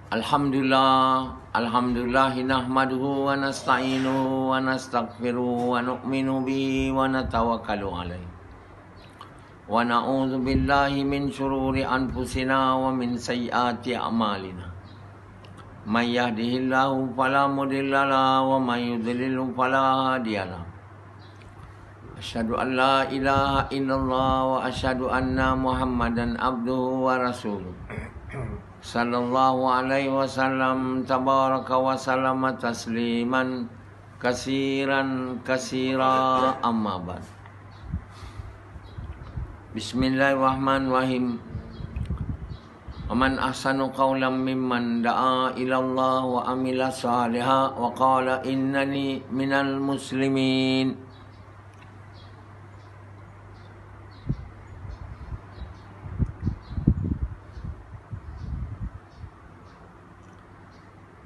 Alhamdulillah nahmaduhu wa nasta'inuhu wa nastaghfiruhu wa nu'minu bihi wa natawakkalu alaihi. Wa na'udzu billahi min syururi anfusina wa min sayyiati a'malina. May yahdihillahu fala mudilla lahu wa may yudlil fala hadiya lahu. Asyhadu an la ilaha illallah wa asyhadu anna Muhammadan abduhu wa rasuluh. Sallallahu alaihi wasallam tabaraka wa sallama tasliman kasiran kasira amma ba'd. Bismillahirrahmanirrahim. Waman ahsanu qawlan mimman da'a ila Allah wa amila salihan wa qala innani minal muslimin.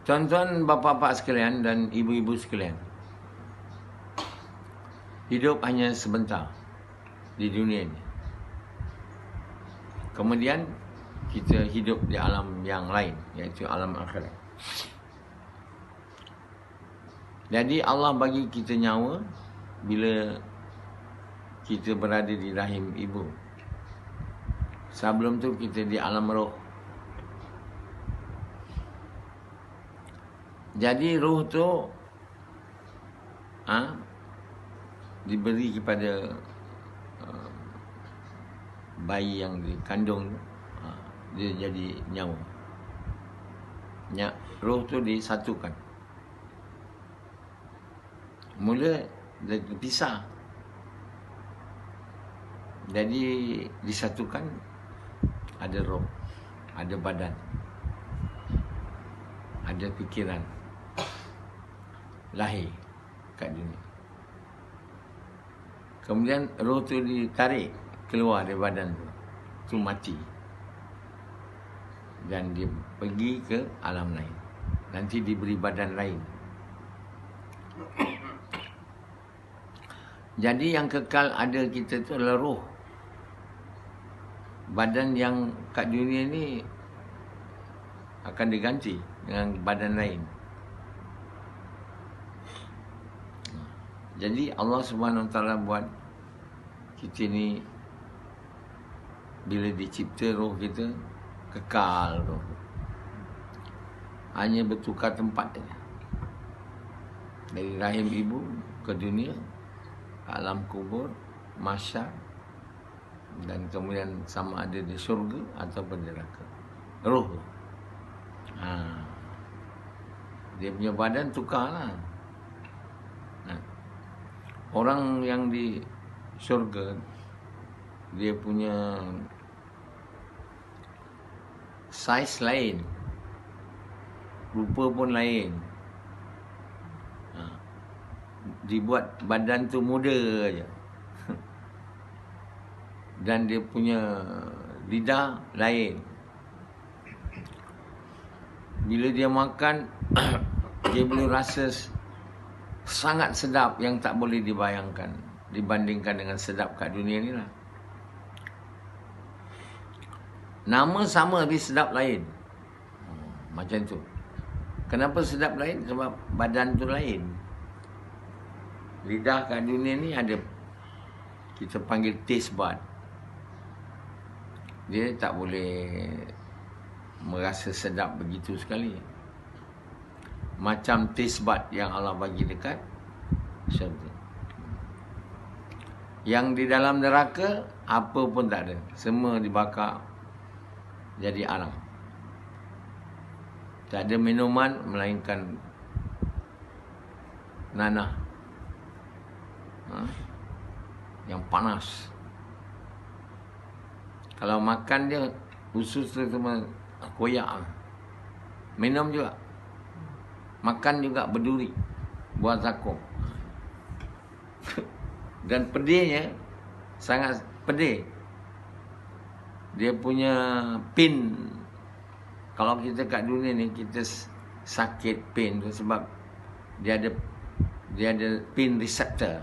Tuan-tuan, bapa-bapa sekalian dan ibu-ibu sekalian, hidup hanya sebentar di dunia ini. Kemudian kita hidup di alam yang lain, iaitu alam akhirat. Jadi Allah bagi kita nyawa bila kita berada di rahim ibu. Sebelum tu kita di alam roh. Jadi roh tu diberi kepada bayi yang dikandung, dia jadi nyawa. Roh tu disatukan. Mula dia terpisah. Jadi disatukan, ada roh, ada badan, ada fikiran, lahir kat dunia. Kemudian roh tu ditarik keluar dari badan tu mati. Dan dia pergi ke alam lain. Nanti diberi badan lain. Jadi yang kekal ada kita tu adalah roh. Badan yang kat dunia ni akan diganti dengan badan lain. Jadi Allah Subhanahu Wa Taala buat kita ni bila dicipta roh kita kekal roh. Hanya bertukar tempat saja. Dari rahim ibu ke dunia, alam kubur, mahsyar, dan kemudian sama ada di syurga ataupun di neraka. Roh. Dia punya badan tukarlah. Orang yang di syurga, dia punya saiz lain, rupa pun lain. Dibuat badan tu muda aja. Dan dia punya lidah lain. Bila dia makan, dia boleh rasa sangat sedap yang tak boleh dibayangkan dibandingkan dengan sedap kat dunia ni lah. Nama sama tapi sedap lain. Macam tu. Kenapa sedap lain? Sebab badan tu lain. Lidah kat dunia ni ada, kita panggil taste bud. Dia tak boleh merasa sedap begitu sekali. Macam taste bud yang Allah bagi dekat syurga. Yang di dalam neraka, apa pun tak ada. Semua dibakar jadi arang. Tak ada minuman melainkan nanah. Yang panas. Kalau makan dia, usus tu cuma koyak. Minum juga. Makan juga berduri. Buat zakum. Dan pedihnya sangat pedih. Dia punya pin. Kalau kita kat dunia ni, kita sakit pin tu sebab dia ada pin receptor.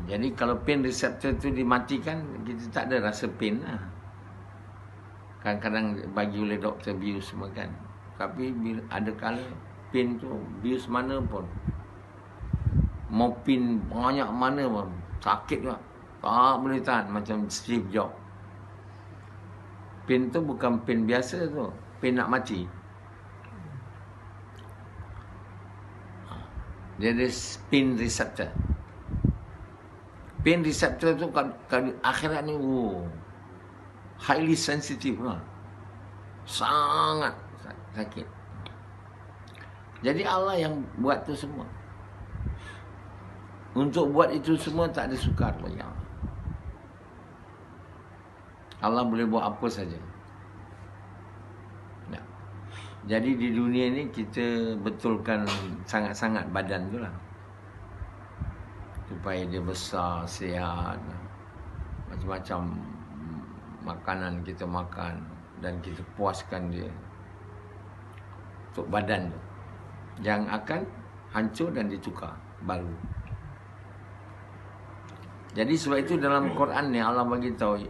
Jadi kalau pin receptor tu dimatikan, kita tak ada rasa pin lah. Kadang-kadang bagi oleh doktor bius semua kan. Tapi bila ada kala pin tu bius mana pun, mau pin banyak mana pun sakit juga, tak boleh tahan. Macam Steve Jobs, pin tu bukan pin biasa tu, pin nak mati. Dia ada pin receptor. Pin receptor tu kalau akhirat ni highly sensitive lah. Sangat sakit. Jadi Allah yang buat tu semua. Untuk buat itu semua tak ada sukar bagi Allah. Allah boleh buat apa saja. Ya. Jadi di dunia ni kita betulkan sangat-sangat badan tu lah, supaya dia besar, sihat, macam-macam makanan kita makan dan kita puaskan dia untuk badan tu yang akan hancur dan ditukar baru. Jadi sebab itu dalam Quran ni Allah bagi tahu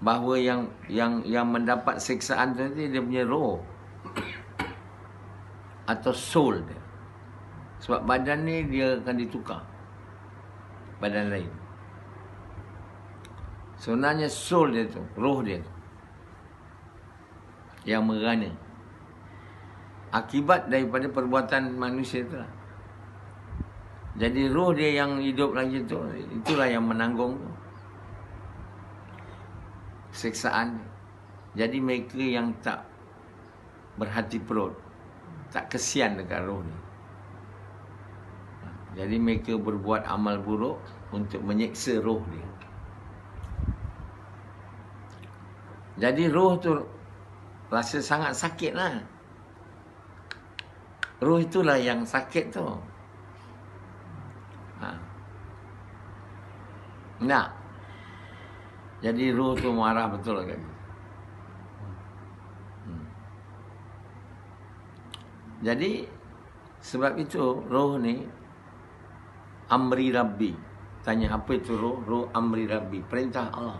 bahawa yang mendapat siksaan tu dia punya roh atau soul dia. Sebab badan ni dia akan ditukar badan lain. Sebenarnya soul dia tu, roh dia tu yang merana akibat daripada perbuatan manusia tu lah. Jadi roh dia yang hidup lagi tu, itulah yang menanggung siksaan. Jadi mereka yang tak berhati perut, tak kesian dekat roh ni. Jadi mereka berbuat amal buruk untuk menyiksa roh dia. Jadi roh tu rasa sangat sakit lah. Roh itulah yang sakit tu. Nah, jadi roh tu marah betul kan. Jadi sebab itu roh ni amri Rabbi. Tanya apa itu roh? Roh amri Rabbi, perintah Allah.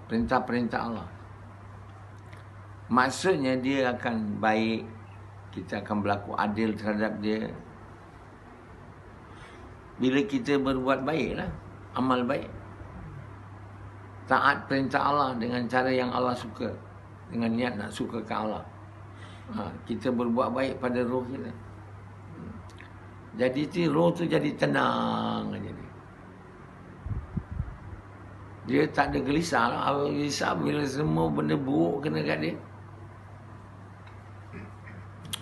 Perintah-perintah Allah. Maksudnya dia akan baik, kita akan berlaku adil terhadap dia. Bila kita berbuat baiklah, amal baik, taat perintah Allah dengan cara yang Allah suka, dengan niat nak suka ke Allah, kita berbuat baik pada roh kita. Jadi roh tu jadi tenang aja dia. Dia tak ada gelisah lah. Gelisah bila semua benda buruk kena kat dia.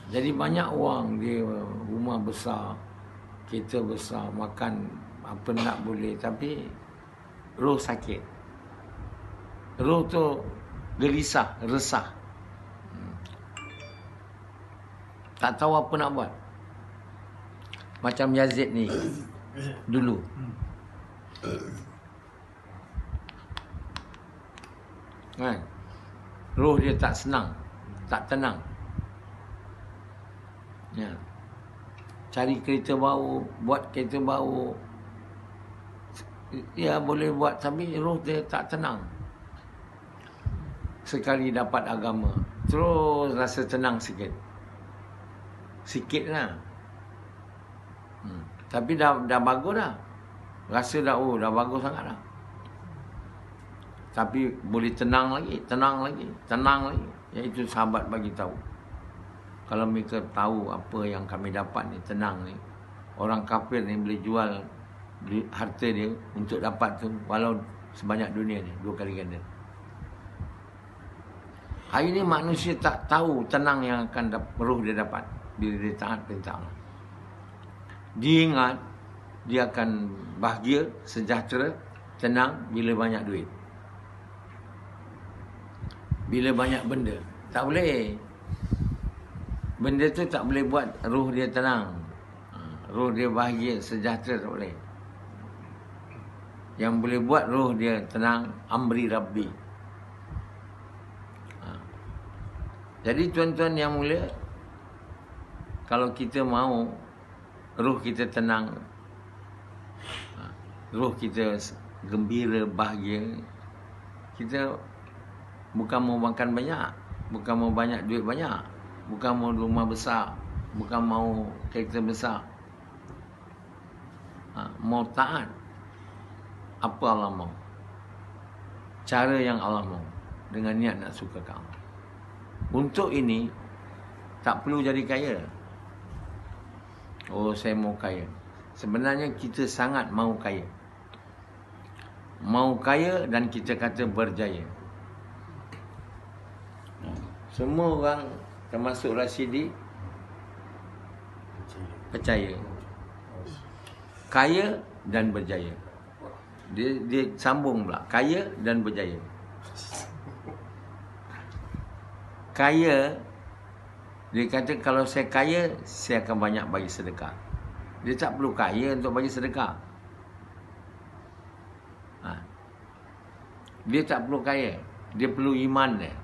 Jadi banyak orang dia rumah besar, kereta besar, makan apa nak boleh, tapi roh sakit. Roh tu gelisah, resah, tak tahu apa nak buat. Macam Yazid ni dulu. Kan? Roh dia tak senang, tak tenang. Ya. Cari kereta baru, buat kereta baru, ya boleh buat, tapi roh dia tak tenang. Sekali dapat agama, terus rasa tenang sikit. Sikit lah. Tapi dah bagus dah. Rasa dah bagus sangat dah. Tapi boleh tenang lagi, tenang lagi, tenang lagi. Iaitu sahabat bagi tahu. Kalau mereka tahu apa yang kami dapat ni, tenang ni. Orang kafir ni boleh jual harta dia untuk dapat tu, walau sebanyak dunia ni, 2 kali ganda. Hari ni manusia tak tahu tenang yang akan roh dia dapat bila dia taat perintah Allah. Dia ingat dia akan bahagia, sejahtera, tenang bila banyak duit, bila banyak benda. Tak boleh. Benda tu tak boleh buat roh dia tenang, roh dia bahagia, sejahtera, tak boleh. Yang boleh buat roh dia tenang, amri Rabbi. Jadi tuan-tuan yang mulia, kalau kita mahu roh kita tenang, roh kita gembira, bahagia, Kita bukan mau makan banyak, bukan mau banyak duit banyak, bukan mau rumah besar, bukan mau kereta besar. Mau taat apa Allah mau, cara yang Allah mau, dengan niat nak suka ke Allah. Untuk ini tak perlu jadi kaya. Oh, saya mau kaya. Sebenarnya kita sangat mau kaya. Mau kaya dan kita kata berjaya. Semua orang termasuk Rashidi percaya kaya dan berjaya. Dia sambung pula, kaya dan berjaya. Kaya, dia kata kalau saya kaya, saya akan banyak bagi sedekah. Dia tak perlu kaya untuk bagi sedekah. Dia tak perlu kaya, dia perlu iman dia.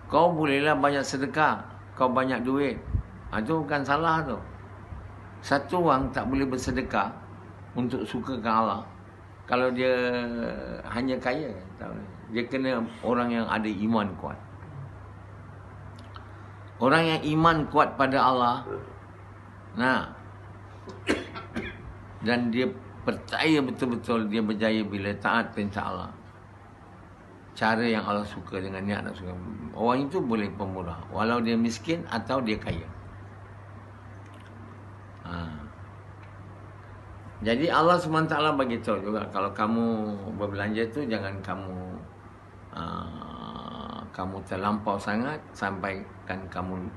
Kau bolehlah banyak sedekah, kau banyak duit, itu bukan salah tu. Satu orang tak boleh bersedekah untuk suka ke Allah kalau dia hanya kaya. Dia kena orang yang ada iman kuat. Orang yang iman kuat pada Allah, dan dia percaya betul-betul dia berjaya bila taat perintah Allah, cara yang Allah suka, dengan niat nak suka. Orang itu boleh pemurah, walau dia miskin atau dia kaya. Jadi Allah SWT bagi tahu juga, kalau kamu berbelanja tu jangan kamu terlampau sangat sampai kan kamu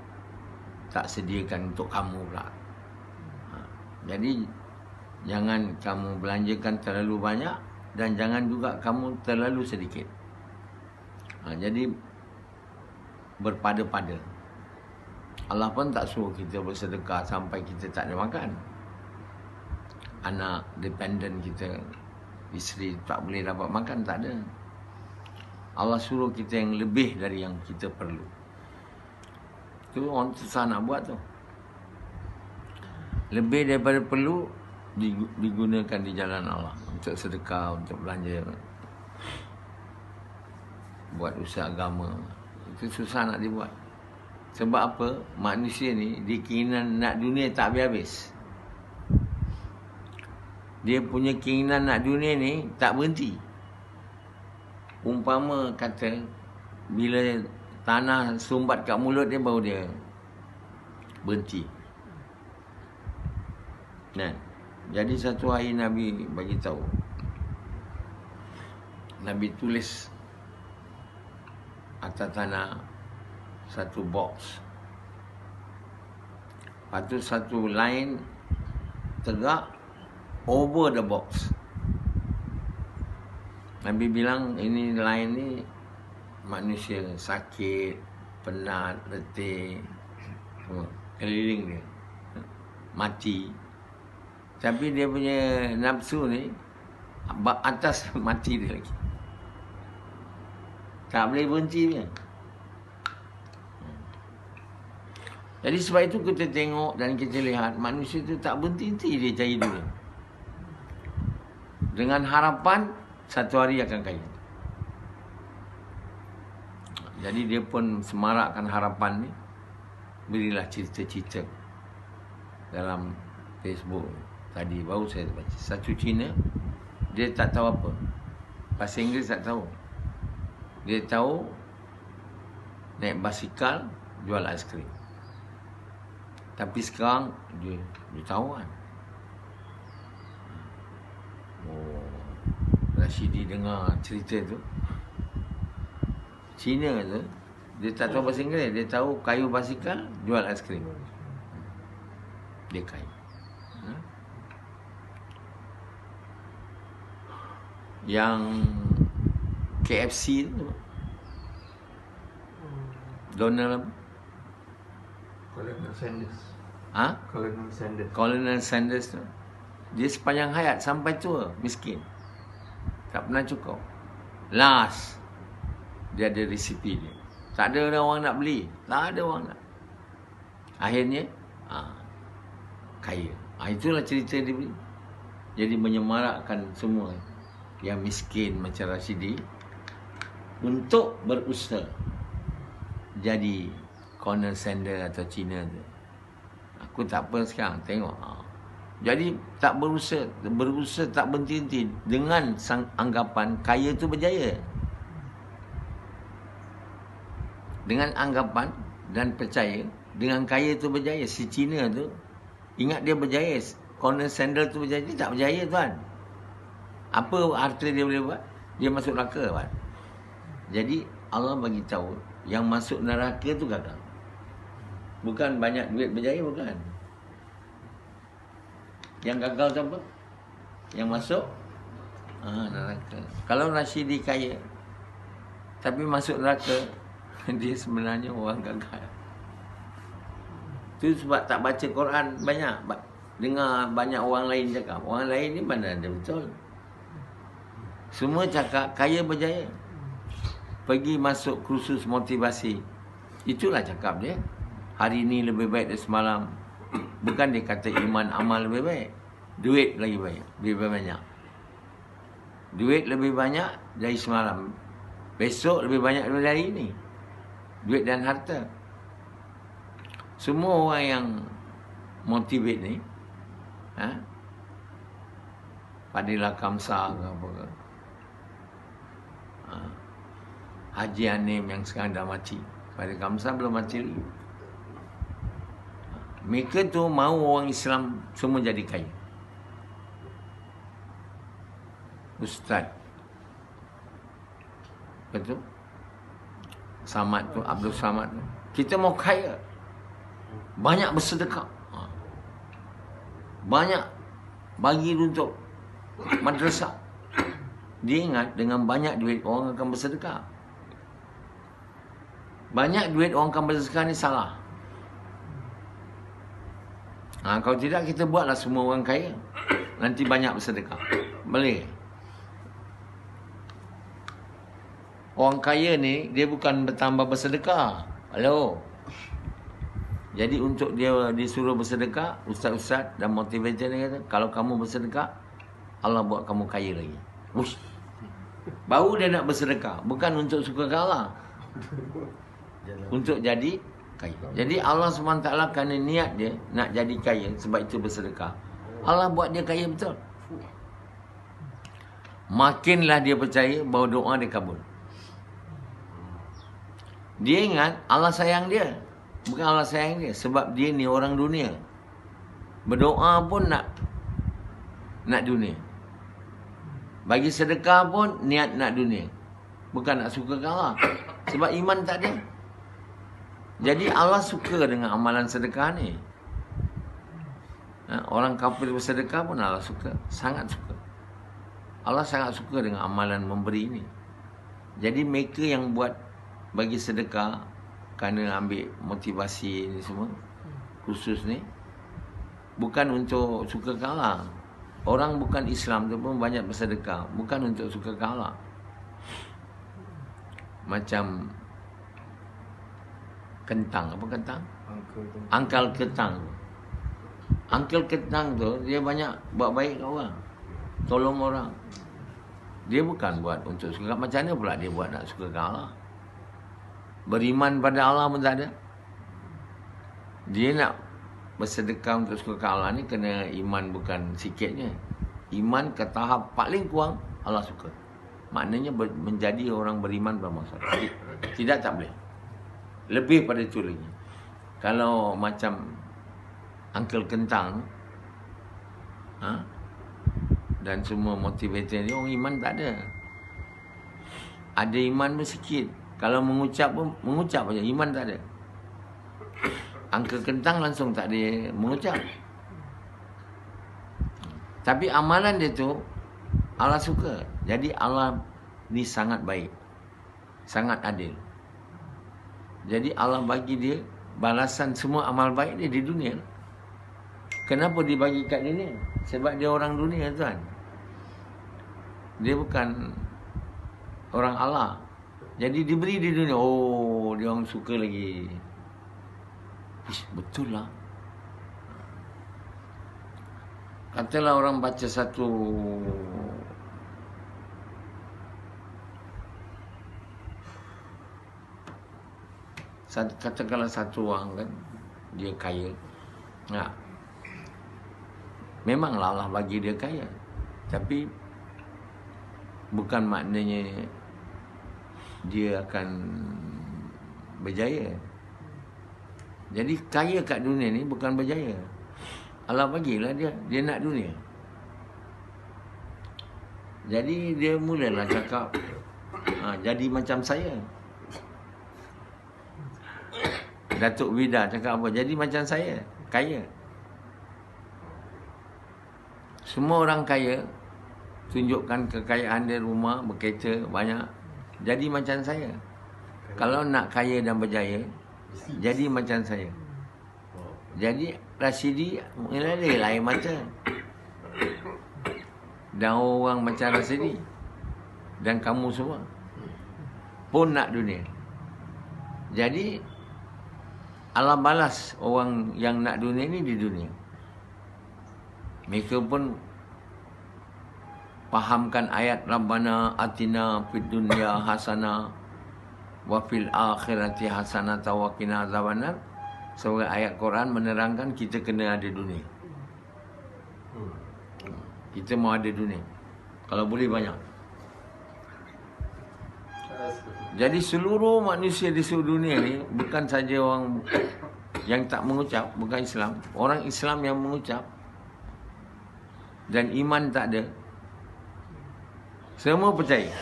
tak sediakan untuk kamu pula. Jadi jangan kamu belanjakan terlalu banyak dan jangan juga kamu terlalu sedikit. Jadi berpada-pada. Allah pun tak suruh kita bersedekah sampai kita tak ada makan. Anak dependent kita, isteri tak boleh dapat makan, tak ada. Allah suruh kita yang lebih dari yang kita perlu. Itu orang susah nak buat tu. Lebih daripada perlu digunakan di jalan Allah, untuk sedekah, untuk belanja, buat usaha agama. Itu susah nak dibuat. Sebab apa? Manusia ni dia keinginan nak dunia tak habis-habis. Dia punya keinginan nak dunia ni tak berhenti. Umpama kata, bila tanah sumbat kat mulut dia, baru dia berhenti. Jadi satu hari Nabi bagi tahu, Nabi tulis atas tanah satu box. Lepas tu satu line tegak over the box. Nabi bilang ini line ni manusia sakit, penat, letih, keliling dia, mati. Tapi dia punya nafsu ni atas mati dia lagi. Tak boleh berhenti dia. Jadi sebab itu kita tengok dan kita lihat manusia itu tak berhenti-henti dia cari dunia. Dengan harapan satu hari akan kaya. Jadi dia pun semarakkan harapan ni. Berilah cerita-cerita dalam Facebook. Tadi baru saya baca. Satu Cina, dia tak tahu apa. Bahasa Inggeris tak tahu. Dia tahu naik basikal, jual aiskrim. Tapi sekarang dia tahu kan. Rashidi dengar cerita tu. Cina tu, dia tak tahu bahasa Inggeris. Dia tahu kayu basikal, jual aiskrim. Dia kaya. Yang KFC tu, Donald Colonel Sanders. Colonel Sanders. Colonel Sanders tu, dia sepanjang hayat sampai tua miskin, tak pernah cukup. Last dia ada resipi dia, tak ada orang nak beli, tak ada orang nak. Akhirnya kaya. Itulah cerita dia beli. Jadi menyemarakkan semua yang miskin macam Rashidi untuk berusaha jadi corner sender atau Cina tu. Aku tak apa sekarang, tengok. Jadi tak berusaha tak berhenti-henti dengan anggapan kaya tu berjaya. Dengan anggapan dan percaya dengan kaya tu berjaya. Si Cina tu ingat dia berjaya, corner sender tu berjaya, dia tak berjaya tuan. Apa harta dia boleh buat? Dia masuk neraka tuan. Jadi Allah bagi tahu yang masuk neraka tu gagal. Bukan banyak duit berjaya, bukan. Yang gagal tu apa? Yang masuk neraka. Kalau Rashidi kaya tapi masuk neraka, dia sebenarnya orang gagal. Tu sebab tak baca Quran banyak. Dengar banyak orang lain cakap. Orang lain ni mana ada betul. Semua cakap kaya berjaya. Pergi masuk kursus motivasi. Itulah cakap dia. Hari ni lebih baik dari semalam. Bukan dia kata iman amal lebih baik. Duit lagi baik, lebih banyak. Duit lebih banyak dari semalam. Besok lebih banyak dari hari ini. Duit dan harta. Semua orang yang motivate ni, Fadilah Kamsah ke apa ke, Haji Anim yang sekarang dah mati. Fadilah Kamsah belum mati lagi. Mereka tu mahu orang Islam semua jadi kaya. Ustaz, betul? Samad tu, Abdul Samad tu, kita mau kaya, banyak bersedekah, banyak bagi untuk madrasah. Dia ingat dengan banyak duit orang akan bersedekah. Banyak duit orang akan bersedekah ni salah. Kalau tidak, kita buatlah semua orang kaya, nanti banyak bersedekah. Boleh. Orang kaya ni, dia bukan bertambah bersedekah. Halo. Jadi untuk dia disuruh bersedekah, ustaz-ustaz dan motivator ni kata, kalau kamu bersedekah, Allah buat kamu kaya lagi. Ush. Baru dia nak bersedekah, bukan untuk suka kalah. Untuk jadi kaya. Jadi Allah SWT kerana niat dia nak jadi kaya, sebab itu bersedekah, Allah buat dia kaya betul. Makinlah dia percaya bahawa doa dia kabul. Dia ingat Allah sayang dia. Bukan Allah sayang dia, sebab dia ni orang dunia. Berdoa pun nak dunia. Bagi sedekah pun niat nak dunia. Bukan nak suka kalah. Sebab iman tak ada. Jadi Allah suka dengan amalan sedekah ni. Orang kafir bersedekah pun Allah suka. Sangat suka. Allah sangat suka dengan amalan memberi ni. Jadi mereka yang buat bagi sedekah kerana ambil motivasi ni semua, khusus ni, bukan untuk suka kalah. Orang bukan Islam tu pun banyak bersedekah, bukan untuk suka kalah. Macam kentang, apa kentang? Angkal kentang. Angkal kentang tu dia banyak buat baik kat orang, tolong orang. Dia bukan buat untuk suka. Macam mana pula dia buat nak suka kalah? Beriman pada Allah pun tak ada. Dia nak bersedekah untuk suka kalah ni kena iman bukan sikitnya. Iman ke tahap paling kurang Allah suka. Maknanya menjadi orang beriman bermaksud. Tidak, tak boleh. Lebih pada itu lagi. Kalau macam Uncle Kentang dan semua motivator ni, orang iman tak ada. Ada iman pun sikit. Kalau mengucap pun mengucap aja, iman tak ada. Uncle Kentang langsung tak ada mengucap. Tapi amalan dia tu Allah suka. Jadi Allah ni sangat baik, sangat adil. Jadi Allah bagi dia balasan semua amal baik dia di dunia. Kenapa dibagi kat dunia? Sebab dia orang dunia tuan. Dia bukan orang Allah. Jadi diberi di dunia. Oh, dia orang suka lagi. Betul lah. Katalah orang baca satu katakanlah satu orang kan, dia kaya. Memanglah Allah bagi dia kaya. Tapi bukan maknanya dia akan berjaya. Jadi kaya kat dunia ni bukan berjaya. Allah bagilah dia nak dunia. Jadi dia mulalah cakap, jadi macam saya. Datuk Vida cakap apa? Jadi macam saya, kaya. Semua orang kaya, tunjukkan kekayaan dia, rumah, berkereta, banyak. Jadi macam saya. Kalau nak kaya dan berjaya, jadi macam saya. Jadi Rasidi mengalir air mata. Dan orang macam Rasidi dan kamu semua pun nak dunia. Jadi Allah balas orang yang nak dunia ni di dunia. Mereka pun fahamkan ayat Rabbana atina fid dunya hasanah wa fil akhirati hasanah wa qina azabannar. Sebagai ayat Quran menerangkan kita kena ada dunia. Kita mau ada dunia. Kalau boleh banyak. Jadi seluruh manusia di seluruh dunia ni, bukan saja orang yang tak mengucap, bukan Islam. Orang Islam yang mengucap dan iman tak ada, semua percaya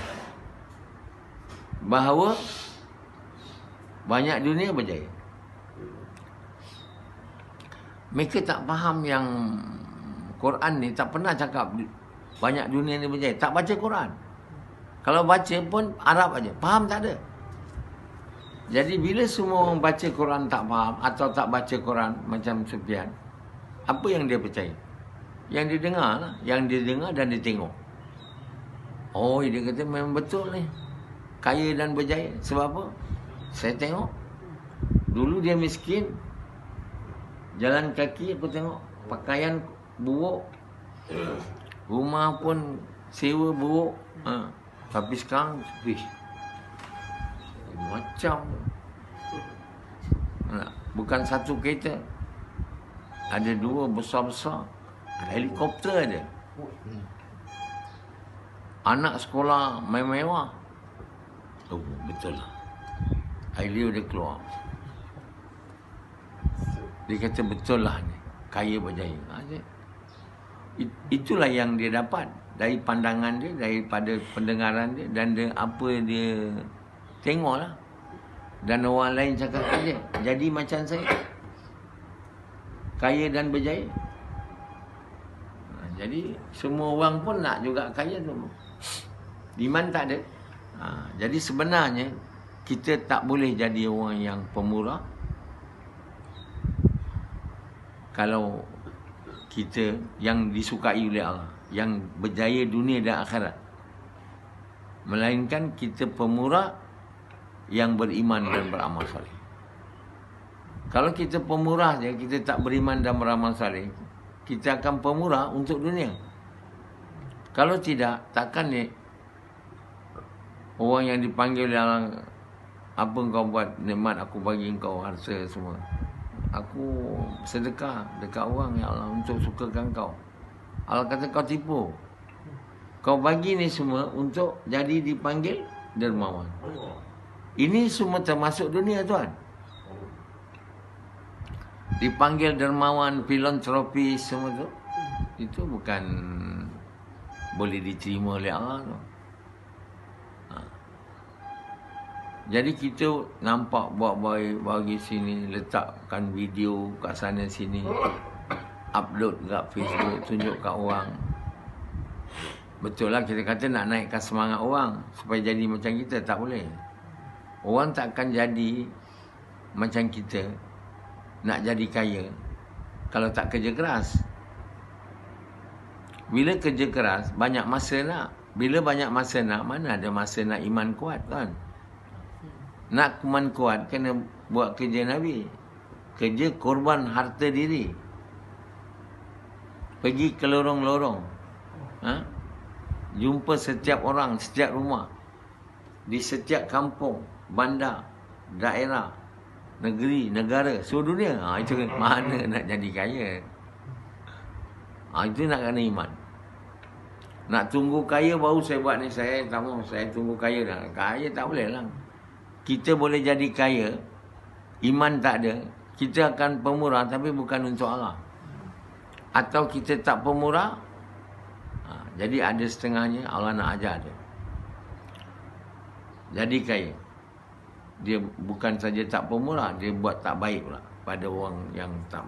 bahawa banyak dunia berjaya. Mereka tak faham yang Quran ni tak pernah cakap banyak dunia ni berjaya. Tak baca Quran. Kalau baca pun Arab aja, faham tak ada. Jadi bila semua orang baca Quran tak faham atau tak baca Quran macam Sufyan, apa yang dia percaya? Yang dia dengar lah, yang dia dengar dan dia tengok. Oh, dia kata memang betul ni, kaya dan berjaya. Sebab apa? Saya tengok dulu dia miskin, jalan kaki aku tengok, pakaian buruk, rumah pun sewa buruk. Tapi sekarang macam bukan satu kereta, ada dua besar-besar, ada helikopter ada, anak sekolah mewah-mewah. Oh, betul lah. Air dia keluar. Dia kata betul lah ni, kaya berjaya. Itulah yang dia dapat dari pandangan dia, daripada pendengaran dia, dan apa dia tengok lah. Dan orang lain cakap dia, jadi macam saya, kaya dan berjaya. Jadi semua orang pun nak juga kaya tu. Iman tak ada. Jadi sebenarnya kita tak boleh jadi orang yang pemurah kalau kita yang disukai oleh Allah, yang berjaya dunia dan akhirat. Melainkan kita pemurah yang beriman dan beramal saleh. Kalau kita pemurah je, kita tak beriman dan beramal saleh, kita akan pemurah untuk dunia. Kalau tidak, takkan ni orang yang dipanggil dalam apa kau buat, nikmat aku bagi kau harta semua, aku sedekah dekat orang, ya Allah, untuk sukakan kau. Allah kata kau tipu. Kau bagi ni semua untuk jadi dipanggil dermawan. Ini semua termasuk dunia, tuan. Dipanggil dermawan, filantropi, semua tu, itu bukan boleh diterima oleh Allah tu. Jadi kita nampak buat baik, bagi sini, letakkan video kat sana sini, upload kat Facebook, tunjuk kat orang. Betul lah kita kata nak naikkan semangat orang supaya jadi macam kita, tak boleh. Orang takkan jadi macam kita, nak jadi kaya, kalau tak kerja keras. Bila kerja keras, banyak masa nak. Bila banyak masa nak, mana ada masa nak iman kuat, kan? Nak iman kuat, kena buat kerja Nabi. Kerja korban harta diri. Pergi ke lorong-lorong. Jumpa setiap orang, setiap rumah, di setiap kampung, bandar, daerah, negeri, negara, seluruh dunia. Itu mana nak jadi kaya? Itu nak kena iman. Nak tunggu kaya baru saya buat ni. Saya tak mahu, saya tunggu kaya dah. Kaya tak boleh lah. Kita boleh jadi kaya, iman tak ada, kita akan pemurah tapi bukan untuk Allah. Atau kita tak pemurah, jadi ada setengahnya Allah nak ajar dia. Jadi kaya. Dia bukan saja tak pemurah, dia buat tak baik pula pada orang yang tak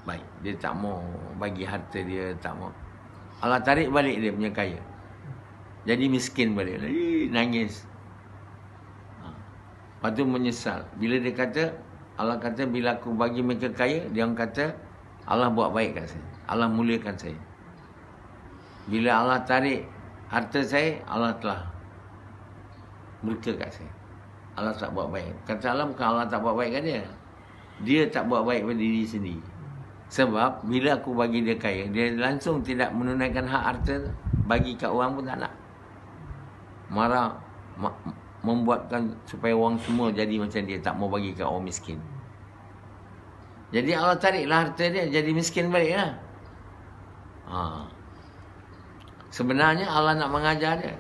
baik. Dia tak mau bagi harta dia, tak mau. Allah tarik balik dia punya kaya. Jadi miskin balik. Nangis. Lepas tu menyesal. Bila dia kata, Allah kata bila aku bagi mereka kaya, dia orang kata Allah buat baik kat saya. Allah muliakan saya. Bila Allah tarik harta saya, Allah telah murka kat saya. Allah tak buat baik. Kata Allah bukan Allah tak buat baik kat dia. Dia tak buat baik pada diri sendiri. Sebab bila aku bagi dia kaya, dia langsung tidak menunaikan hak harta, bagi kat orang pun tak nak. Marah, membuatkan supaya orang semua jadi macam dia, tak mau bagi kat orang miskin. Jadi Allah tariklah harta dia, jadi miskin balik lah. Sebenarnya Allah nak mengajar dia.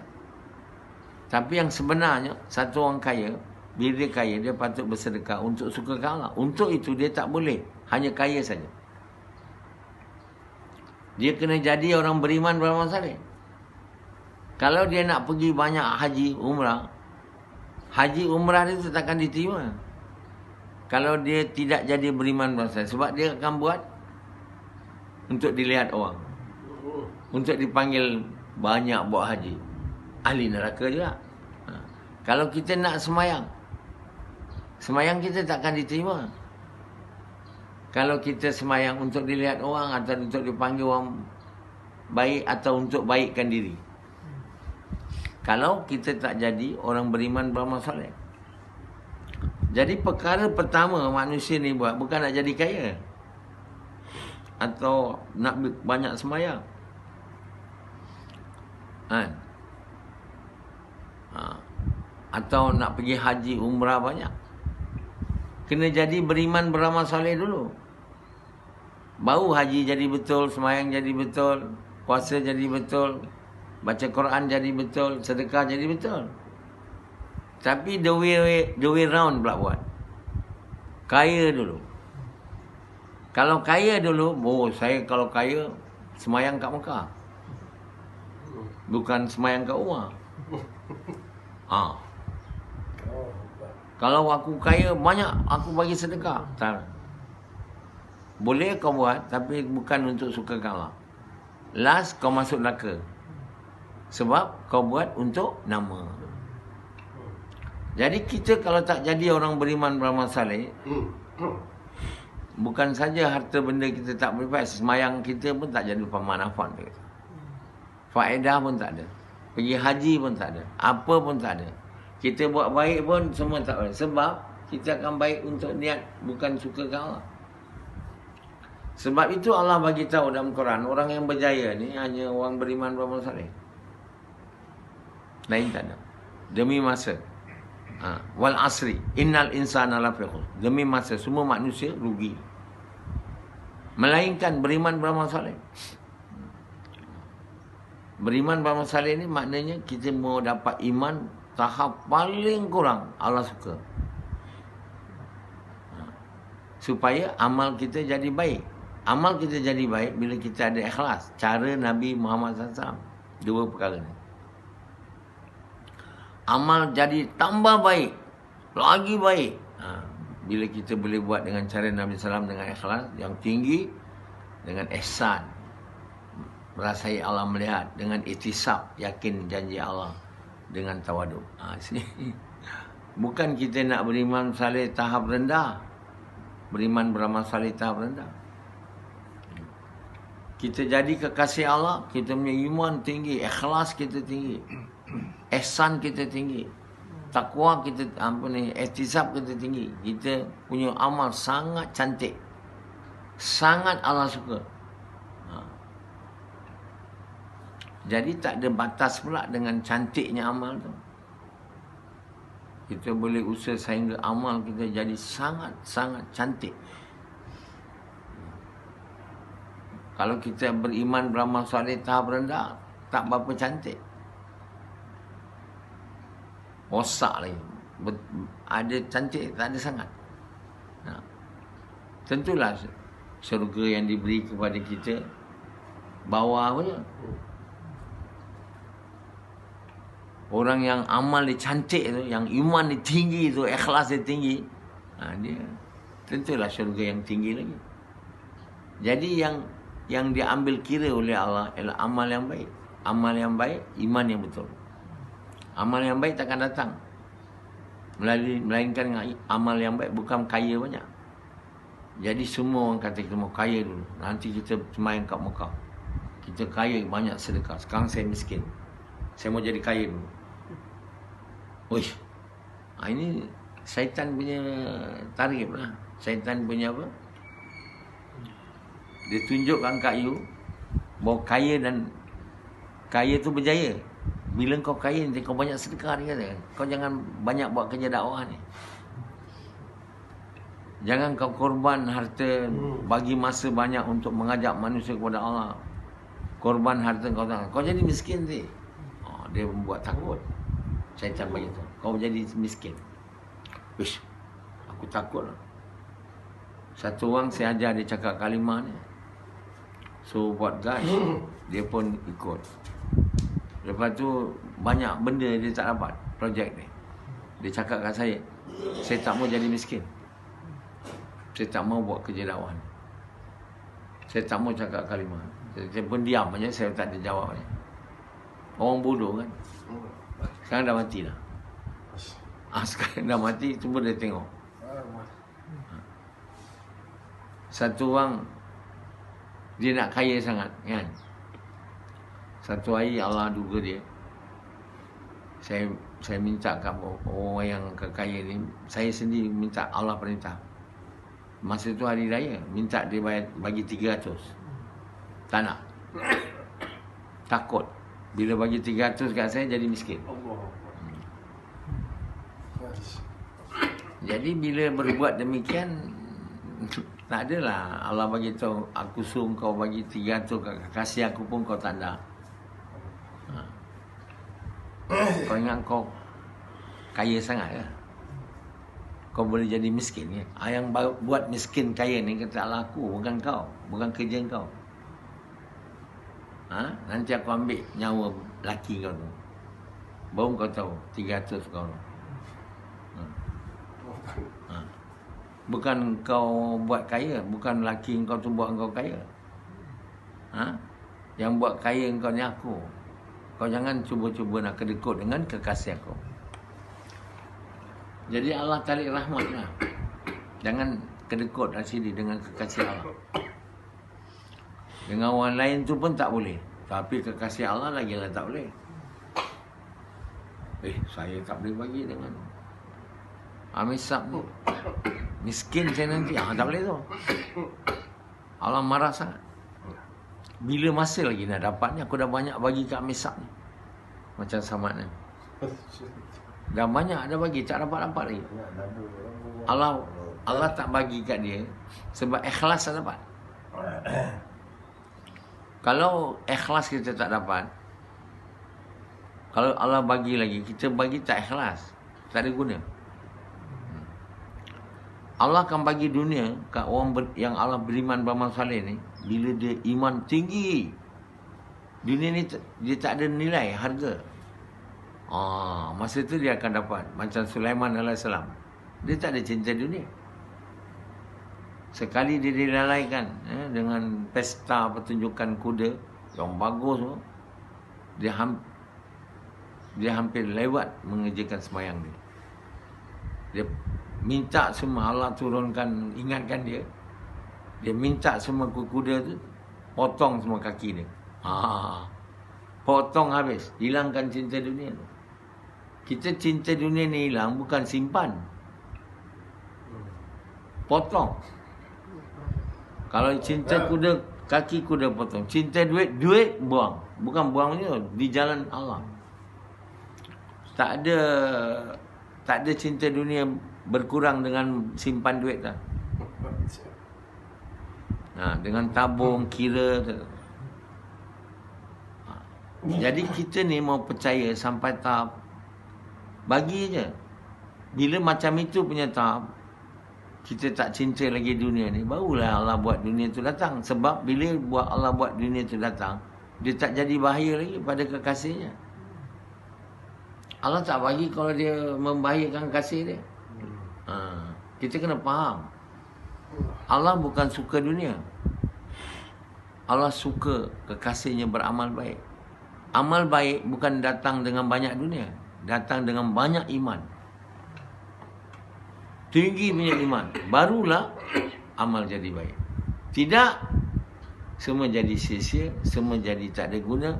Tapi yang sebenarnya, satu orang kaya, bila dia kaya, dia patut bersedekah untuk sukakan Allah. Untuk itu, dia tak boleh hanya kaya saja. Dia kena jadi orang beriman, beramal saleh. Kalau dia nak pergi banyak haji, umrah, haji umrah dia takkan diterima. Kalau dia tidak jadi beriman, beramal saleh. Sebab dia akan buat untuk dilihat orang. Untuk dipanggil banyak buat haji. Ahli neraka juga. Kalau kita nak semayang, semayang kita takkan diterima. Kalau kita semayang untuk dilihat orang, atau untuk dipanggil orang baik, atau untuk baikkan diri. Kalau kita tak jadi orang beriman, beramal soleh. Jadi perkara pertama manusia ni buat bukan nak jadi kaya, atau nak banyak semayang. Atau nak pergi haji, umrah banyak. Kena jadi beriman, beramal soleh dulu. Baru haji jadi betul, semayang jadi betul, puasa jadi betul, baca Quran jadi betul, sedekah jadi betul. Tapi the way round pula buat. Kaya dulu. Kalau kaya dulu, saya kalau kaya, semayang kat Mekah. Bukan semayang kat rumah. Kalau aku kaya banyak, aku bagi sedekah. Tak. Boleh kau buat, tapi bukan untuk sukakan Allah. Last kau masuk neraka. Sebab kau buat untuk nama. Jadi kita kalau tak jadi orang beriman, beramal saleh, bukan saja harta benda kita tak berlepas, semayang kita pun tak jadi pemanfaat. Faedah pun tak ada. Pergi haji pun tak ada. Apa pun tak ada. Kita buat baik pun semua tak boleh. Sebab kita akan baik untuk niat, bukan sukakan Allah. Sebab itu Allah bagi tahu dalam Quran, orang yang berjaya ni hanya orang beriman, beramal saleh. Lain tak ada. Demi masa. Wal asri innal insana lafi khusr. Demi masa semua manusia rugi. Melainkan beriman, beramal saleh. Beriman, beramal saleh ni maknanya kita mau dapat iman tahap paling kurang Allah suka. Supaya amal kita jadi baik. Amal kita jadi baik bila kita ada ikhlas. Cara Nabi Muhammad SAW. Dua perkara ni. Amal jadi tambah baik. Lagi baik. Bila kita boleh buat dengan cara Nabi SAW, dengan ikhlas yang tinggi, dengan ihsan, merasai Allah melihat, dengan itisab, yakin janji Allah, dengan tawaduk. Bukan kita nak beriman saleh tahap rendah, beriman beramal saleh tahap rendah. Kita jadi kekasih Allah, kita punya iman tinggi, ikhlas kita tinggi, ihsan kita tinggi, takwa kita, ihtisab kita tinggi. Kita punya amal sangat cantik, sangat Allah suka. Jadi tak ada batas pula dengan cantiknya amal tu. Kita boleh usaha sehingga amal kita jadi sangat-sangat cantik. Kalau kita beriman beramal soleh tahap rendah, tak berapa cantik. Rosak lagi. Ada cantik, tak ada sangat. Tentulah syurga yang diberi kepada kita bawah punya. Orang yang amal dia cantik tu, yang iman dia tinggi tu, ikhlas dia tinggi, dia tentulah syurga yang tinggi lagi. Jadi yang diambil kira oleh Allah ialah amal yang baik. Amal yang baik, iman yang betul. Amal yang baik takkan datang melainkan dengan amal yang baik, bukan kaya banyak. Jadi semua orang kata kita mau kaya dulu, nanti kita semayang kat Mekah, kita kaya banyak sedekah. Sekarang saya miskin, saya mau jadi kaya dulu. Uish, ini syaitan punya tarif lah. Syaitan punya apa? Dia tunjukkan kat you bahawa kaya dan kaya tu berjaya. Bila kau kaya nanti kau banyak sedekah, dia kata. Kau jangan banyak buat kerja dakwah ni. Jangan kau korban harta, bagi masa banyak untuk mengajak manusia kepada Allah. Korban harta kau jadi miskin nanti. Dia membuat takut. Syaitan bagi tu, kau jadi miskin. Wish, aku takut lah. Satu orang saya ajar dia cakap kalimah ni. So buat guys, dia pun ikut. Lepas tu banyak benda dia tak dapat projek ni. Dia cakap kat saya tak mau jadi miskin. Saya tak mau buat kerja dakwah ni. Saya tak mau cakap kalimah. Saya pun diam aja, saya tak ada jawab ni. Orang bodoh kan. Sekarang dah mati dah. Sekarang dah mati, cuba dia tengok. Satu orang dia nak kaya sangat kan. Satu hari Allah duga dia. Saya minta kat orang yang kaya ni, saya sendiri minta, Allah perintah. Masa tu hari raya, minta dia bagi 300. Tak nak. Takut. Bila bagi 300 kat saya jadi miskin. Jadi bila berbuat demikian, tak adalah Allah bagi tahu aku suruh kau bagi 300, kasih aku pun kau tak ada. Kau ingat kau kaya sangat ke? Kau boleh jadi miskin ya? Yang buat miskin kaya ni kata Allah, aku, bukan kau, bukan kerja kau. Nanti aku ambil nyawa laki kau tu, baru kau tahu 300 kau tu. Bukan kau buat kaya, bukan laki kau tu buat kau kaya. Yang buat kaya kau ni aku. Kau jangan cuba-cuba nak kedekut dengan kekasih aku. Jadi Allah tarik rahmat lah. Jangan kedekut sini dengan kekasih Allah. Dengan orang lain tu pun tak boleh, tapi kekasih Allah lagi lah tak boleh. Saya tak boleh bagi dengan Amisab ni, miskin saya nanti. Tak boleh tu. Allah marah sangat. Bila masa lagi nak dapat ni? Aku dah banyak bagi kat Amisab ni. Macam Samad ni, dah banyak dah bagi, tak dapat-dapat lagi. Allah tak bagi kat dia sebab ikhlas tak dapat. Kalau ikhlas kita tak dapat, kalau Allah bagi lagi, kita bagi tak ikhlas, tak ada guna. Allah akan bagi dunia kat orang yang Allah beriman beramal saleh ni, bila dia iman tinggi, dunia ni dia tak ada nilai, harga. Masa tu dia akan dapat. Macam Sulaiman AS, dia tak ada cinta dunia. Sekali dia dilalaikan dengan pesta pertunjukan kuda yang bagus tu, dia hampir lewat mengerjakan sembahyang dia. Dia minta semua, Allah turunkan, ingatkan dia. Dia minta semua kuda tu potong semua kaki dia. Potong habis, hilangkan cinta dunia tu. Kita cinta dunia ni hilang bukan simpan, potong. Kalau cinta kuda, kaki kuda potong. Cinta duit buang. Bukan buang je, di jalan Allah. Tak ada Tak ada cinta dunia berkurang dengan simpan duit dah. Dengan tabung, kira. Jadi kita ni mau percaya sampai tahap bagi je. Bila macam itu punya tahap, kita tak cinta lagi dunia ni, barulah Allah buat dunia tu datang. Sebab bila Allah buat dunia tu datang, dia tak jadi bahaya lagi pada kekasihnya. Allah tak bagi kalau dia membahayakan kasih dia. Kita kena faham. Allah bukan suka dunia. Allah suka kekasihnya beramal baik. Amal baik bukan datang dengan banyak dunia. Datang dengan banyak iman. Tinggi punya iman. Barulah amal jadi baik. Tidak, semua jadi sia-sia. Semua jadi tak ada guna.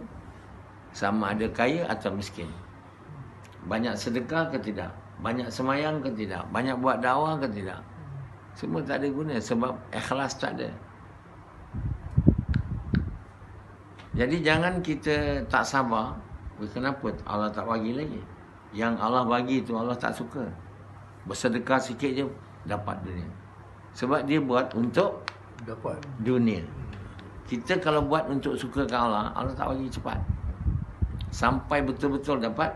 Sama ada kaya atau miskin. Banyak sedekah ke tidak? Banyak semayang ke tidak? Banyak buat dakwah ke tidak? Semua tak ada guna sebab ikhlas tak ada. Jadi jangan kita tak sabar. Kenapa Allah tak bagi lagi? Yang Allah bagi tu Allah tak suka. Bersedekah sikit je dapat dunia. Sebab dia buat untuk dapat dunia. Kita kalau buat untuk sukakan Allah, Allah tak bagi cepat. Sampai betul-betul dapat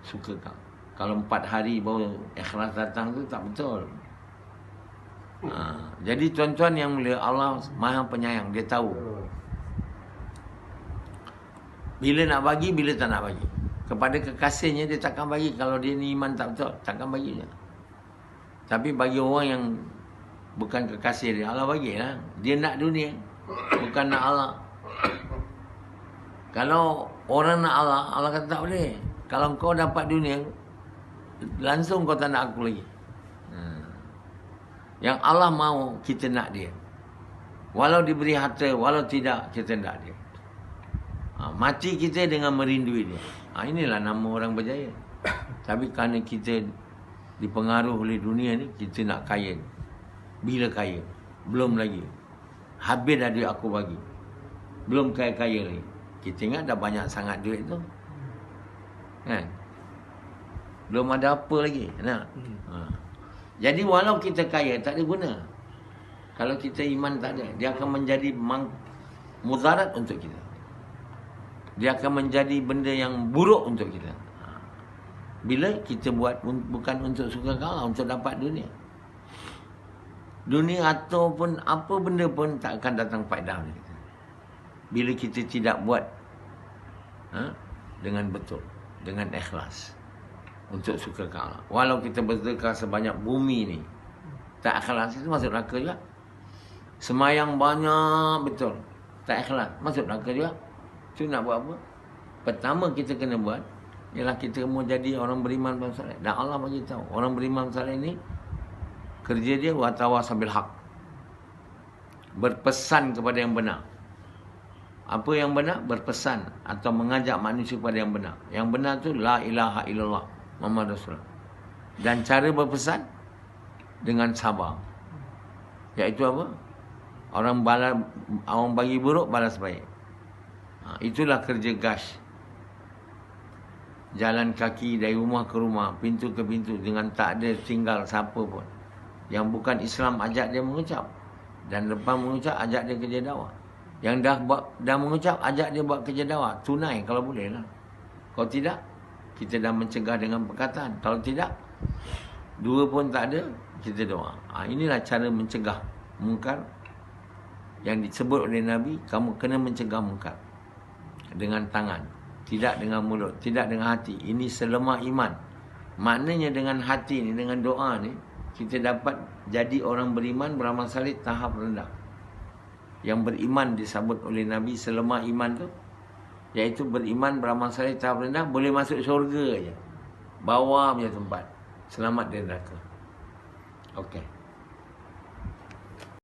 suka kau. Kalau 4 hari baru ikhlas datang tu tak betul. Jadi tuan-tuan yang mulia, Allah Maha Penyayang, dia tahu bila nak bagi, bila tak nak bagi. Kepada kekasihnya dia takkan bagi. Kalau dia ni iman tak betul, takkan bagi je. Tapi bagi orang yang bukan kekasih dia, Allah bagilah. Dia nak dunia, bukan nak Allah. Kalau orang nak Allah, Allah kata tak boleh. Kalau kau dapat dunia, langsung kau tak nak aku lagi. Yang Allah mahu, kita nak dia. Walau diberi harta, walau tidak, kita nak dia. Mati kita dengan merindui dia. Inilah nama orang berjaya. Tapi kerana kita dipengaruhi oleh dunia ni, kita nak kaya. Bila kaya? Belum lagi. Habis dah duit aku bagi. Belum kaya-kaya lagi. Kita ingat dah banyak sangat duit tu. Kan? Belum ada apa lagi. Jadi walau kita kaya, tak ada guna. Kalau kita iman tak ada, dia akan menjadi mudarat untuk kita. Dia akan menjadi benda yang buruk untuk kita. Bila kita buat bukan untuk suka Allah, untuk dapat dunia. Dunia ataupun apa benda pun tak akan datang faedah kita. Bila kita tidak buat dengan betul, dengan ikhlas, untuk suka Allah. Walau kita bersedekah sebanyak bumi ni, tak ikhlas, itu masuk neraka juga. Semayang banyak betul, tak ikhlas, masuk neraka juga. Itu nak buat apa? Pertama kita kena buat ialah kita mau jadi orang beriman saleh. Dan Allah bagi tahu, orang beriman saleh ni kerja dia watawasaw bil haq. Berpesan kepada yang benar. Apa yang benar? Berpesan atau mengajak manusia kepada yang benar. Yang benar tu la ilaha illallah Muhammad Rasulullah. Dan cara berpesan dengan sabar. Iaitu apa? Orang bagi buruk balas baik. Itulah kerja gas. Jalan kaki dari rumah ke rumah, pintu ke pintu, dengan tak ada tinggal siapa pun. Yang bukan Islam ajak dia mengucap. Dan lepas mengucap ajak dia kerja dakwah. Yang dah mengucap ajak dia buat kerja dakwah. Tunai kalau boleh lah. Kalau tidak, kita dah mencegah dengan perkataan. Kalau tidak, dua pun tak ada, kita doa. Inilah cara mencegah mungkar yang disebut oleh Nabi. Kamu kena mencegah mungkar dengan tangan, tidak dengan mulut, tidak dengan hati. Ini selemah iman. Maknanya dengan hati ni, dengan doa ni, kita dapat jadi orang beriman beramal saleh tahap rendah. Yang beriman disebut oleh Nabi selemah iman tu, iaitu beriman beramal saleh tahap rendah, boleh masuk syurga aja. Bawah punya tempat, selamat dari neraka. Okey.